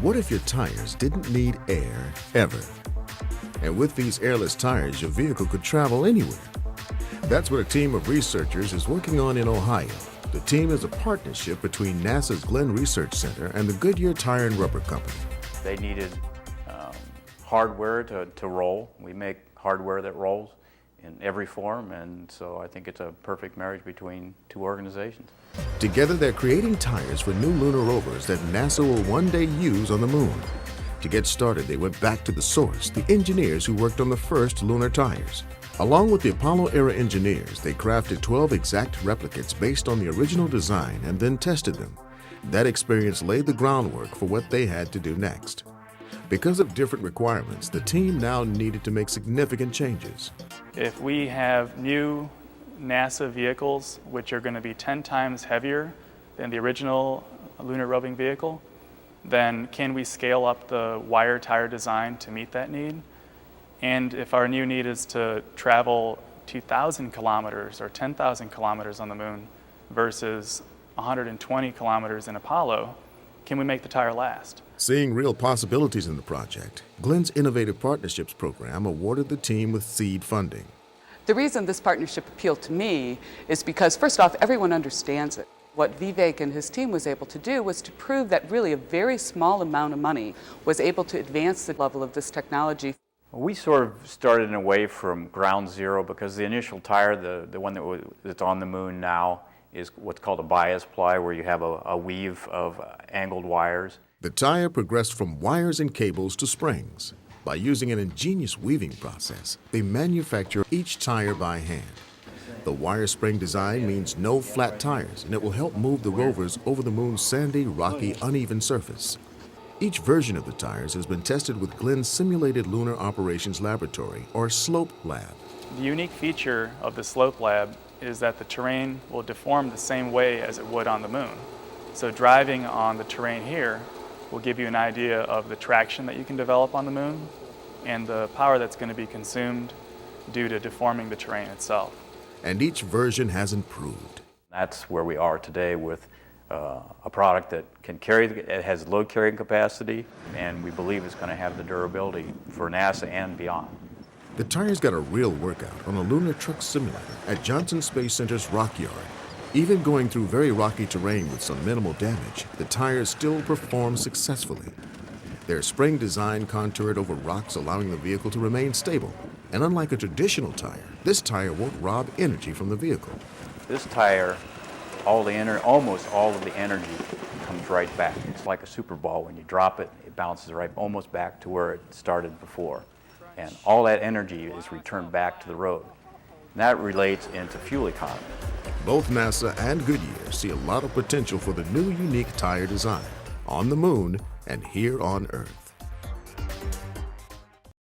What if your tires didn't need air ever? And with these airless tires, your vehicle could travel anywhere. That's what a team of researchers is working on in Ohio. The team is a partnership between NASA's Glenn Research Center and the Goodyear Tire and Rubber Company. They needed hardware to roll. We make hardware that rolls in every form, and so I think it's a perfect marriage between two organizations. Together, they're creating tires for new lunar rovers that NASA will one day use on the moon. To get started, they went back to the source, the engineers who worked on the first lunar tires. Along with the Apollo-era engineers, they crafted 12 exact replicates based on the original design and then tested them. That experience laid the groundwork for what they had to do next. Because of different requirements, the team now needed to make significant changes. If we have new NASA vehicles, which are going to be 10 times heavier than the original lunar roving vehicle, then can we scale up the wire tire design to meet that need? And if our new need is to travel 2,000 kilometers or 10,000 kilometers on the moon versus 120 kilometers in Apollo, can we make the tire last? Seeing real possibilities in the project, Glenn's Innovative Partnerships program awarded the team with seed funding. The reason this partnership appealed to me is because, first off, everyone understands it. What Vivek and his team was able to do was to prove that really a very small amount of money was able to advance the level of this technology. We sort of started in a way from ground zero because the initial tire, the one that's on the moon now, is what's called a bias ply, where you have a weave of angled wires. The tire progressed from wires and cables to springs. By using an ingenious weaving process, they manufacture each tire by hand. The wire spring design means no flat tires, and it will help move the rovers over the moon's sandy, rocky, uneven surface. Each version of the tires has been tested with Glenn's Simulated Lunar Operations Laboratory, or SLOPE Lab. The unique feature of the SLOPE Lab is that the terrain will deform the same way as it would on the moon. So driving on the terrain here will give you an idea of the traction that you can develop on the moon and the power that's going to be consumed due to deforming the terrain itself. And each version has improved. That's where we are today with a product that can carry, it has load carrying capacity, and we believe it's going to have the durability for NASA and beyond. The tires got a real workout on a lunar truck simulator at Johnson Space Center's Rock Yard. Even going through very rocky terrain with some minimal damage, the tires still perform successfully. Their spring design contoured over rocks, allowing the vehicle to remain stable. And unlike a traditional tire, this tire won't rob energy from the vehicle. This tire, almost all of the energy comes right back. It's like a super ball. When you drop it, it bounces right almost back to where it started before. And all that energy is returned back to the road. And that relates into fuel economy. Both NASA and Goodyear see a lot of potential for the new unique tire design on the moon and here on Earth.